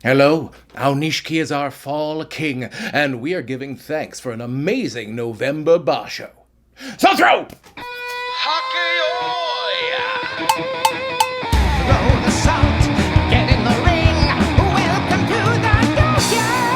Hello, Aonishiki is our fall king, and we are giving thanks for an amazing November Basho. So throw! Throw the salt, get in the ring. Welcome to the Dohyo.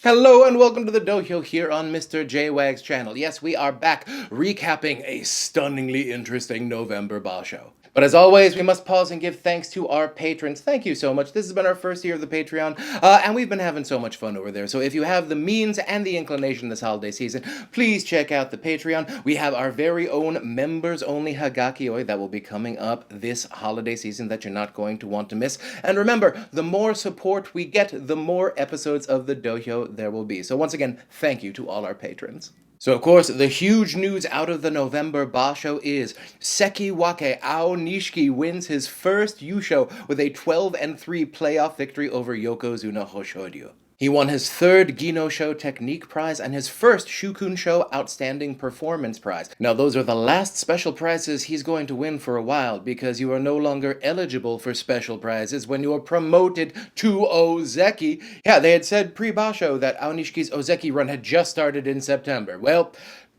Hello and welcome to the Dohyo here on Mr. JWags channel. Yes, we are back recapping a stunningly interesting November Basho. But as always, we must pause and give thanks to our patrons. Thank you so much. This has been our first year of the Patreon, and we've been having so much fun over there. So if you have the means and the inclination this holiday season, please check out the Patreon. We have our very own members-only Hagakioi that will be coming up this holiday season that you're not going to want to miss. And remember, the more support we get, the more episodes of the Dohyo there will be. So once again, thank you to all our patrons. So, of course, the huge news out of the November Basho is Sekiwake Aonishiki wins his first Yusho with a 12-3 playoff victory over Yokozuna Hoshoryu. He won his third Gino Show Technique Prize and his first Shukun Show Outstanding Performance Prize. Now, those are the last special prizes he's going to win for a while because you are no longer eligible for special prizes when you are promoted to Ozeki. Yeah, they had said pre-Basho that Aonishiki's Ozeki run had just started in September. Well,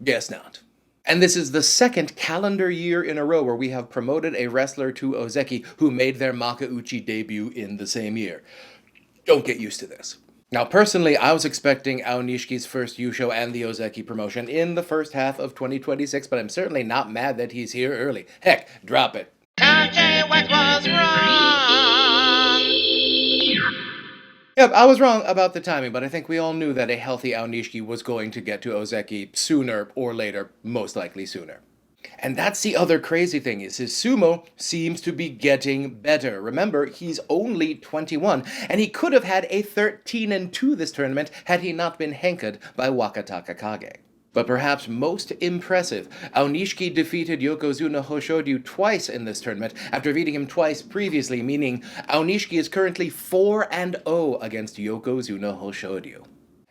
guess not. And this is the second calendar year in a row where we have promoted a wrestler to Ozeki who made their Makuuchi debut in the same year. Don't get used to this. Now, personally, I was expecting Aonishiki's first Yusho and the Ozeki promotion in the first half of 2026, but I'm certainly not mad that he's here early. Heck, drop it. JWags was wrong. Yep, I was wrong about the timing, but I think we all knew that a healthy Aonishiki was going to get to Ozeki sooner or later, most likely sooner. And that's the other crazy thing, is his sumo seems to be getting better. Remember, he's only 21, and he could have had a 13-2 this tournament had he not been henkered by Wakataka Kage. But perhaps most impressive, Aonishiki defeated Yokozuna Hoshoryu twice in this tournament after beating him twice previously, meaning Aonishiki is currently 4-0 against Yokozuna Hoshoryu.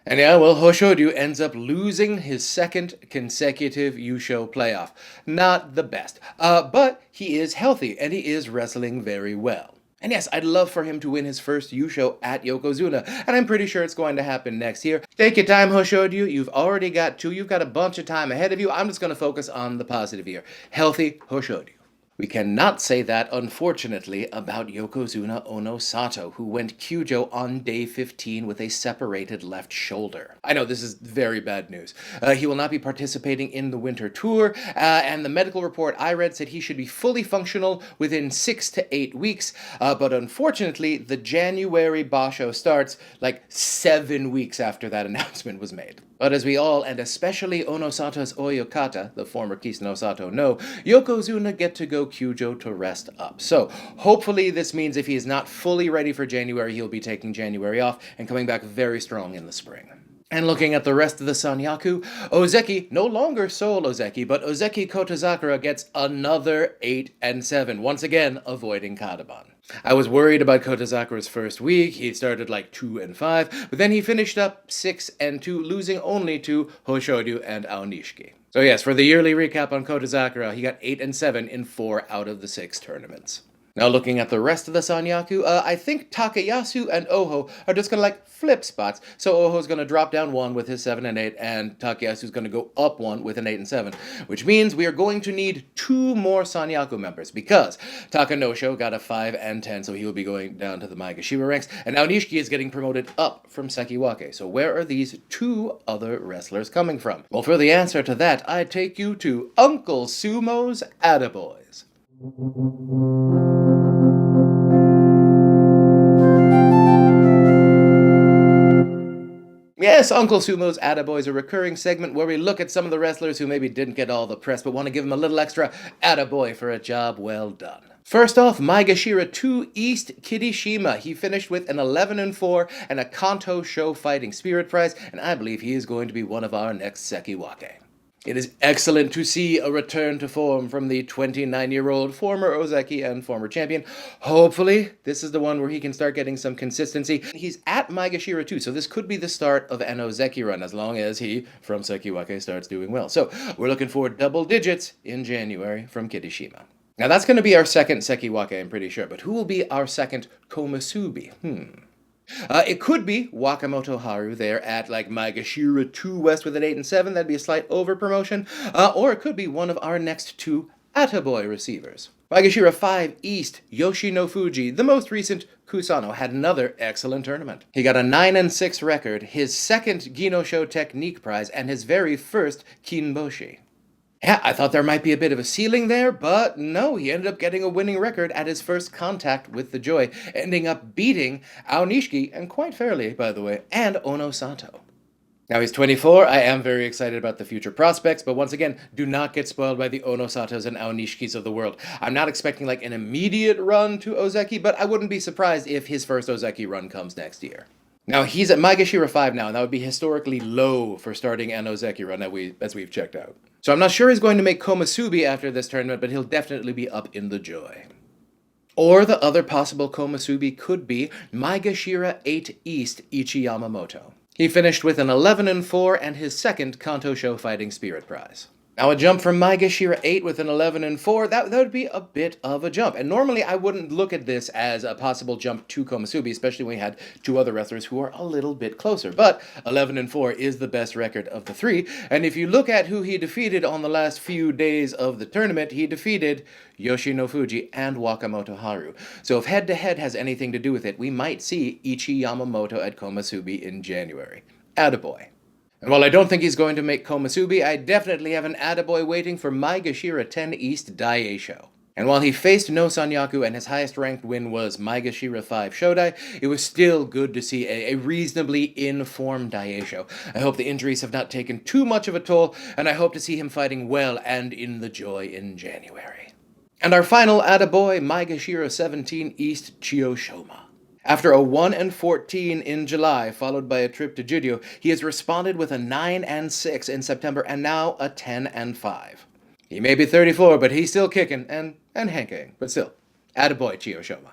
And yeah, well, Hoshoryu ends up losing his second consecutive Yusho playoff. Not the best, but he is healthy and he is wrestling very well. And yes, I'd love for him to win his first Yusho at Yokozuna, and I'm pretty sure it's going to happen next year. Take your time, Hoshoryu. You've already got two. You've got a bunch of time ahead of you. I'm just going to focus on the positive here. Healthy Hoshoryu. We cannot say that, unfortunately, about Yokozuna Onosato, who went Kyujo on day 15 with a separated left shoulder. I know, this is very bad news. He will not be participating in the winter tour, and the medical report I read said he should be fully functional within 6 to 8 weeks, but unfortunately, the January Basho starts like 7 weeks after that announcement was made. But as we all, and especially Onosato's Oyokata, the former Kisanosato, know, Yokozuna get to go Kyujo to rest up. So, hopefully this means if he is not fully ready for January, he'll be taking January off and coming back very strong in the spring. And looking at the rest of the Sanyaku, Ozeki, no longer sole Ozeki, but Ozeki Kotozakura gets another 8-7, once again avoiding Kataban. I was worried about Kotozakura's first week. He started like 2-5, but then he finished up 6-2, losing only to Hoshoryu and Aonishiki. So yes, for the yearly recap on Kotozakura, he got 8-7 in 4 out of the 6 tournaments. Now looking at the rest of the Sanyaku, I think Takayasu and Oho are just gonna flip spots. So Oho's gonna drop down 1 with his 7-8, and Takayasu's gonna go up 1 with an 8-7, which means we are going to need 2 more Sanyaku members, because Takanosho got a 5-10, so he will be going down to the Maegashira ranks, and Aonishiki is getting promoted up from Sekiwake. So where are these 2 other wrestlers coming from? Well, for the answer to that, I take you to Uncle Sumo's Attaboys. Yes, Uncle Sumo's Attaboys, a recurring segment where we look at some of the wrestlers who maybe didn't get all the press but want to give them a little extra attaboy for a job well done. First off, Maegashira 2 East Kirishima. He finished with an 11-4 and a Kanto Show Fighting Spirit Prize, and I believe he is going to be one of our next Sekiwake. It is excellent to see a return to form from the 29-year-old former Ozeki and former champion. Hopefully, this is the one where he can start getting some consistency. He's at Maegashira too, so this could be the start of an Ozeki run, as long as he, from Sekiwake, starts doing well. So, we're looking for double digits in January from Kirishima. Now, that's going to be our second Sekiwake, I'm pretty sure, but who will be our second Komusubi? It could be Wakamoto Haru there at like Maegashira 2 West with an 8 and 7. That'd be a slight over promotion. Or it could be one of our next two Attaboy receivers. Maegashira 5 East, Yoshino-Fuji, the most recent Kusano, had another excellent tournament. He got a 9 and 6 record, his second Ginosho Technique Prize, and his very first Kinboshi. Yeah, I thought there might be a bit of a ceiling there, but no, he ended up getting a winning record at his first contact with the Joy, ending up beating Aonishiki, and quite fairly, by the way, and Onosato. Now he's 24, I am very excited about the future prospects, but once again, do not get spoiled by the Onosatos and Aonishikis of the world. I'm not expecting like an immediate run to Ozeki, but I wouldn't be surprised if his first Ozeki run comes next year. Now he's at Maegashira 5 now, and that would be historically low for starting an Ozeki run as we've checked out. So I'm not sure he's going to make Komusubi after this tournament, but he'll definitely be up in the Joy. Or the other possible Komusubi could be Maegashira 8 East Ichi Yamamoto. He finished with an 11 and 4 and his second Kanto Show Fighting Spirit Prize. Now a jump from Maegashira 8 with an 11 and 4, that would be a bit of a jump. And normally I wouldn't look at this as a possible jump to Komusubi, especially when we had two other wrestlers who are a little bit closer. But 11 and 4 is the best record of the three. And if you look at who he defeated on the last few days of the tournament, he defeated Yoshino-Fuji and Wakamoto Haru. So if head-to-head has anything to do with it, we might see Ichi Yamamoto at Komusubi in January. Attaboy. And while I don't think he's going to make Komusubi, I definitely have an attaboy waiting for Maegashira 10 East Daisho. And while he faced no Sanyaku and his highest ranked win was Maegashira 5 Shodai, it was still good to see a reasonably in-form Daisho. I hope the injuries have not taken too much of a toll, and I hope to see him fighting well and in the Joy in January. And our final attaboy, Maegashira 17 East Chiyoshoma. After a 1 and 14 in July, followed by a trip to Juryo, he has responded with a 9 and 6 in September, and now a 10 and 5. He may be 34, but he's still kicking, and hanking, but still, attaboy Chiyoshoma.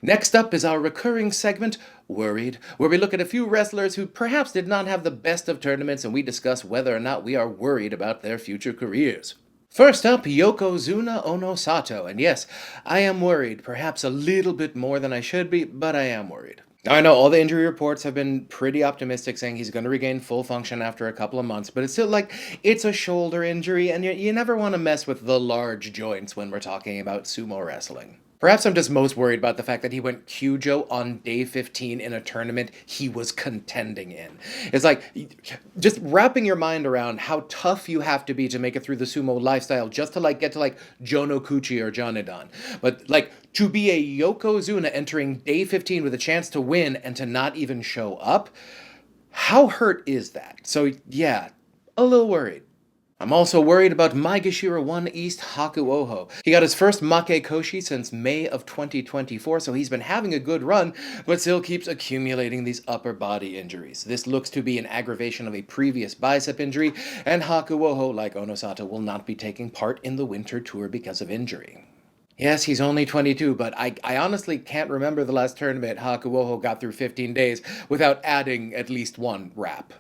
Next up is our recurring segment, Worried, where we look at a few wrestlers who perhaps did not have the best of tournaments, and we discuss whether or not we are worried about their future careers. First up, Yokozuna Onosato, and yes, I am worried, perhaps a little bit more than I should be, but I am worried. Now I know all the injury reports have been pretty optimistic, saying he's going to regain full function after a couple of months, but it's still like, it's a shoulder injury, and you never want to mess with the large joints when we're talking about sumo wrestling. Perhaps I'm just most worried about the fact that he went Kyujo on day 15 in a tournament he was contending in. It's like, just wrapping your mind around how tough you have to be to make it through the sumo lifestyle just to get to Jonokuchi or Jonedan. But to be a Yokozuna entering day 15 with a chance to win and to not even show up, how hurt is that? So yeah, a little worried. I'm also worried about Maegashira 1 East Hakuoho. He got his first Make Koshi since May of 2024, so he's been having a good run, but still keeps accumulating these upper body injuries. This looks to be an aggravation of a previous bicep injury, and Hakuoho, like Onosato, will not be taking part in the winter tour because of injury. Yes, he's only 22, but I honestly can't remember the last tournament Hakuoho got through 15 days without adding at least one rap.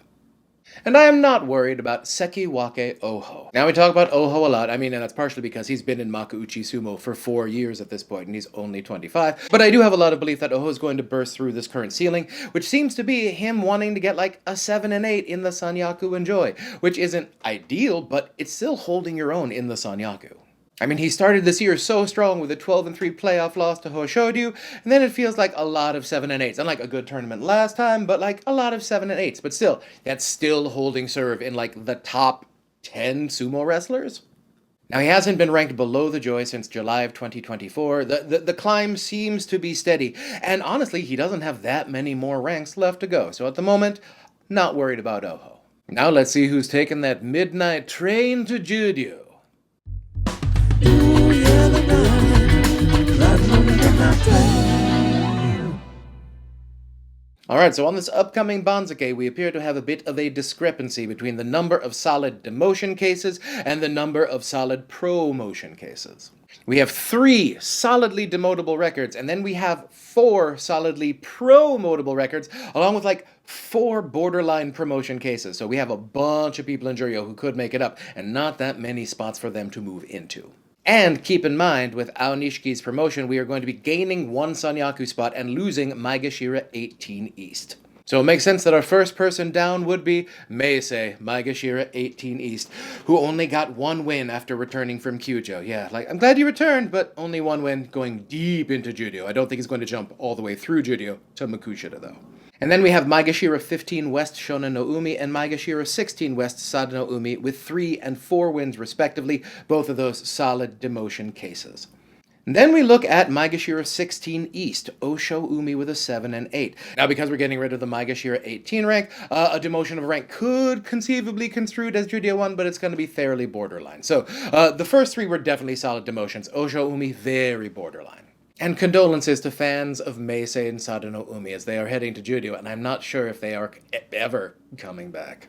And I am not worried about Sekiwake Oho. Now we talk about Oho a lot, and that's partially because he's been in Makuuchi Sumo for 4 years at this point, and he's only 25. But I do have a lot of belief that Oho is going to burst through this current ceiling, which seems to be him wanting to get a 7 and 8 in the Sanyaku and Joy, which isn't ideal, but it's still holding your own in the Sanyaku. He started this year so strong with a 12 and 3 playoff loss to Hoshoryu, and then it feels like a lot of 7 and 8s. Unlike a good tournament last time, but a lot of 7 and 8s. But still, that's still holding serve in the top 10 sumo wrestlers. Now, he hasn't been ranked below the Joy since July of 2024. The climb seems to be steady, and honestly, he doesn't have that many more ranks left to go. So at the moment, not worried about Oho. Now let's see who's taken that midnight train to Juryo. Alright, so on this upcoming Banzuke, we appear to have a bit of a discrepancy between the number of solid demotion cases and the number of solid promotion cases. We have 3 solidly demotable records, and then we have 4 solidly promotable records, along with like 4 borderline promotion cases. So we have a bunch of people in Juryo who could make it up, and not that many spots for them to move into. And keep in mind, with Aonishiki's promotion, we are going to be gaining 1 Sanyaku spot and losing Maegashira 18 East. So it makes sense that our first person down would be Meisei, Maegashira 18 East, who only got 1 win after returning from Kyujo. Yeah, like, I'm glad you returned, but only 1 win going deep into Juryo. I don't think he's going to jump all the way through Juryo to Makuuchi, though. And then we have Maegashira 15 West Shonen no Umi and Maegashira 16 West Sada no Umi with 3 and 4 wins respectively, both of those solid demotion cases. And then we look at Maegashira 16 East, Osho Umi with a 7 and 8. Now because we're getting rid of the Maegashira 18 rank, a demotion of rank could conceivably construed as Juryo 1, but it's going to be fairly borderline. So the first 3 were definitely solid demotions. Osho Umi, very borderline. And condolences to fans of Meisei and Sada no Umi as they are heading to Juryo, and I'm not sure if they are ever coming back.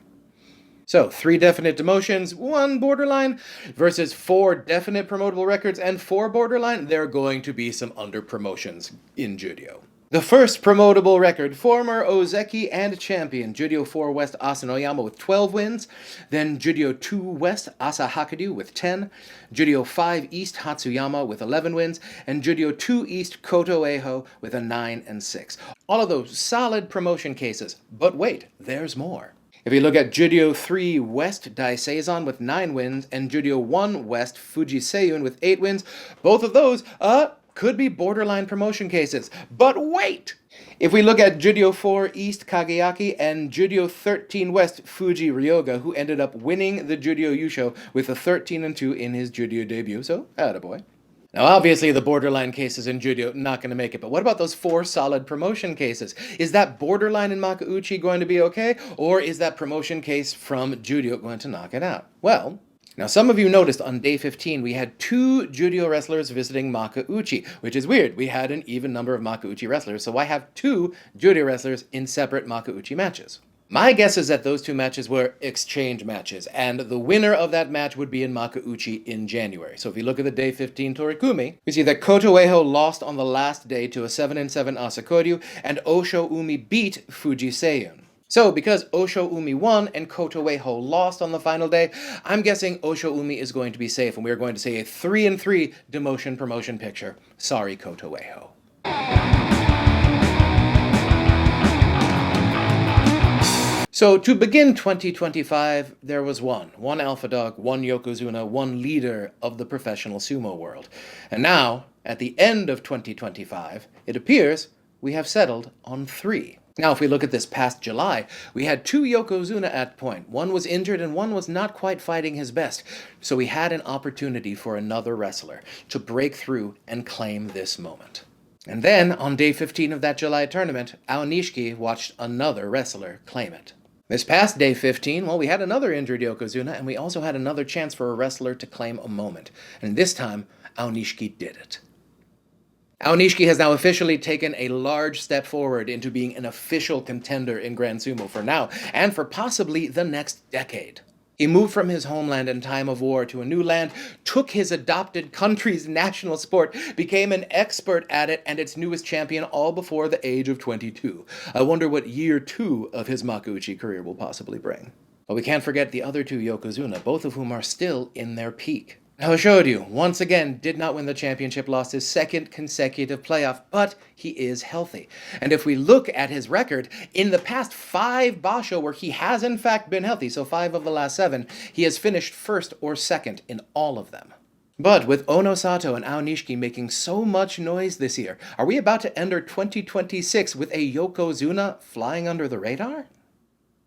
So, 3 definite demotions, 1 borderline, versus 4 definite promotable records and 4 borderline. There are going to be some under-promotions in Juryo. The first promotable record, former Ozeki and champion, Juryo 4 West Asanoyama with 12 wins, then Juryo 2 West Asahakadu with 10, Juryo 5 East Hatsuyama with 11 wins, and Juryo 2 East Koto Eiho with a 9 and 6. All of those solid promotion cases, but wait, there's more. If you look at Juryo 3 West Daiseizan with 9 wins, and Juryo 1 West Fuji Seiyun with 8 wins, both of those, could be borderline promotion cases. But wait! If we look at Juryo 4 East Kageyaki and Juryo 13 West Fuji Ryoga, who ended up winning the Juryo Yusho with a 13 and 2 in his Juryo debut, so attaboy. Now obviously the borderline cases in Juryo not going to make it, but what about those 4 solid promotion cases? Is that borderline in Makuuchi going to be okay, or is that promotion case from Juryo going to knock it out? Well, now some of you noticed on day 15 we had 2 Juryo wrestlers visiting Makuuchi, which is weird. We had an even number of Makuuchi wrestlers, so why have 2 Juryo wrestlers in separate Makuuchi matches? My guess is that those 2 matches were exchange matches, and the winner of that match would be in Makuuchi in January. So if you look at the day 15 Torikumi, we see that Koto Eiho lost on the last day to a 7-7 Asakoryu, and Osho Umi beat Fuji Seiyun. So, because Osho Umi won and Koto Eiho lost on the final day, I'm guessing Osho Umi is going to be safe, and we're going to see a 3-3 demotion promotion picture. Sorry, Koto Eiho. So, to begin 2025, there was one alpha dog, 1 yokozuna, 1 leader of the professional sumo world. And now, at the end of 2025, it appears we have settled on 3. Now, if we look at this past July, we had 2 yokozuna at point. 1 was injured and 1 was not quite fighting his best. So we had an opportunity for another wrestler to break through and claim this moment. And then, on day 15 of that July tournament, Aonishiki watched another wrestler claim it. This past day 15, well, we had another injured yokozuna, and we also had another chance for a wrestler to claim a moment. And this time, Aonishiki did it. Aonishiki has now officially taken a large step forward into being an official contender in Grand Sumo for now, and for possibly the next decade. He moved from his homeland in time of war to a new land, took his adopted country's national sport, became an expert at it and its newest champion all before the age of 22. I wonder what year 2 of his Makuuchi career will possibly bring. But we can't forget the other 2 yokozuna, both of whom are still in their peak. Hoshoryu, once again, did not win the championship, lost his 2nd consecutive playoff, but he is healthy. And if we look at his record, in the past 5 Basho where he has in fact been healthy, so 5 of the last 7, he has finished 1st or 2nd in all of them. But with Onosato and Aonishiki making so much noise this year, are we about to enter 2026 with a yokozuna flying under the radar?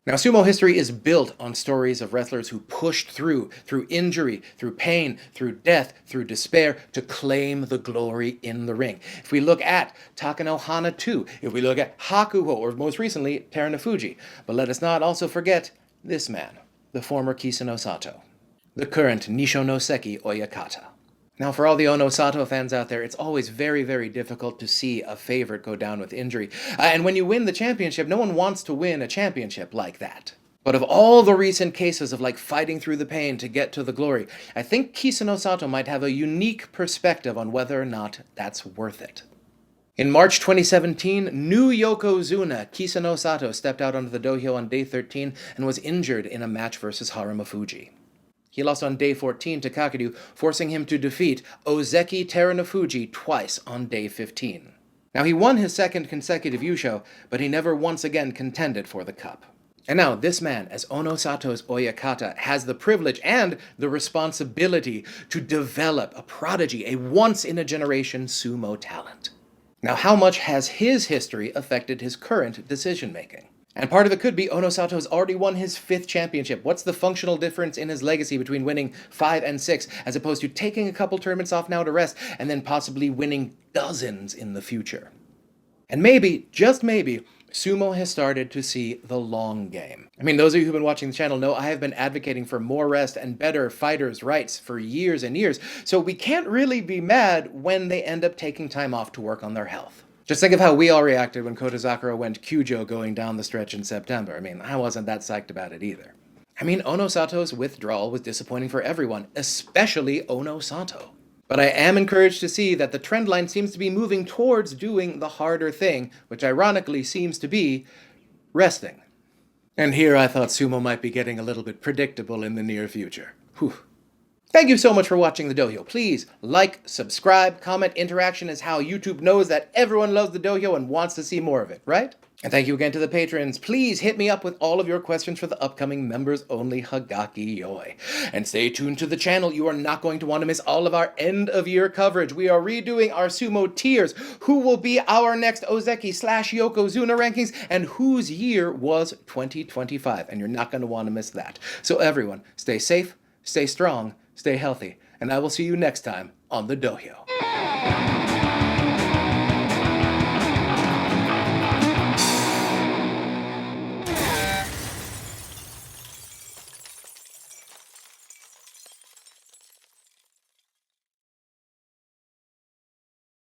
Now, sumo history is built on stories of wrestlers who pushed through injury, through pain, through death, through despair, to claim the glory in the ring. If we look at Takano Hana 2, if we look at Hakuho, or most recently, Terunofuji, but let us not also forget this man, the former Kisano Sato, the current Nishonoseki Oyakata. Now, for all the Onosato fans out there, it's always very, very difficult to see a favorite go down with injury. And when you win the championship, no one wants to win a championship like that. But of all the recent cases of fighting through the pain to get to the glory, I think Kisanosato might have a unique perspective on whether or not that's worth it. In March 2017, new Yokozuna Kisanosato stepped out onto the Dohyo on day 13 and was injured in a match versus Haramafuji. He lost on day 14 to Kakeru, forcing him to defeat Ozeki Terunofuji twice on day 15. Now, he won his second consecutive Yusho, but he never once again contended for the cup. And now, this man, as Onosato's Oyakata, has the privilege and the responsibility to develop a prodigy, a once-in-a-generation sumo talent. Now, how much has his history affected his current decision-making? And part of it could be Onosato's already won his 5th championship. What's the functional difference in his legacy between winning 5 and 6, as opposed to taking a couple tournaments off now to rest, and then possibly winning dozens in the future? And maybe, just maybe, sumo has started to see the long game. I mean, those of you who've been watching the channel know I have been advocating for more rest and better fighters' rights for years and years, so we can't really be mad when they end up taking time off to work on their health. Just think of how we all reacted when Kotozakura went Kyujo going down the stretch in September. I mean, I wasn't that psyched about it either. I mean, Onosato's withdrawal was disappointing for everyone, especially Onosato. But I am encouraged to see that the trend line seems to be moving towards doing the harder thing, which ironically seems to be resting. And here I thought sumo might be getting a little bit predictable in the near future. Whew. Thank you so much for watching the Dohyo. Please like, subscribe, comment. Interaction is how YouTube knows that everyone loves the Dohyo and wants to see more of it, right? And thank you again to the patrons. Please hit me up with all of your questions for the upcoming members-only Hagaki Yoi. And stay tuned to the channel. You are not going to want to miss all of our end-of-year coverage. We are redoing our sumo tiers. Who will be our next Ozeki/Yokozuna rankings, and whose year was 2025? And you're not going to want to miss that. So everyone, stay safe, stay strong, stay healthy, and I will see you next time on the Dohyo.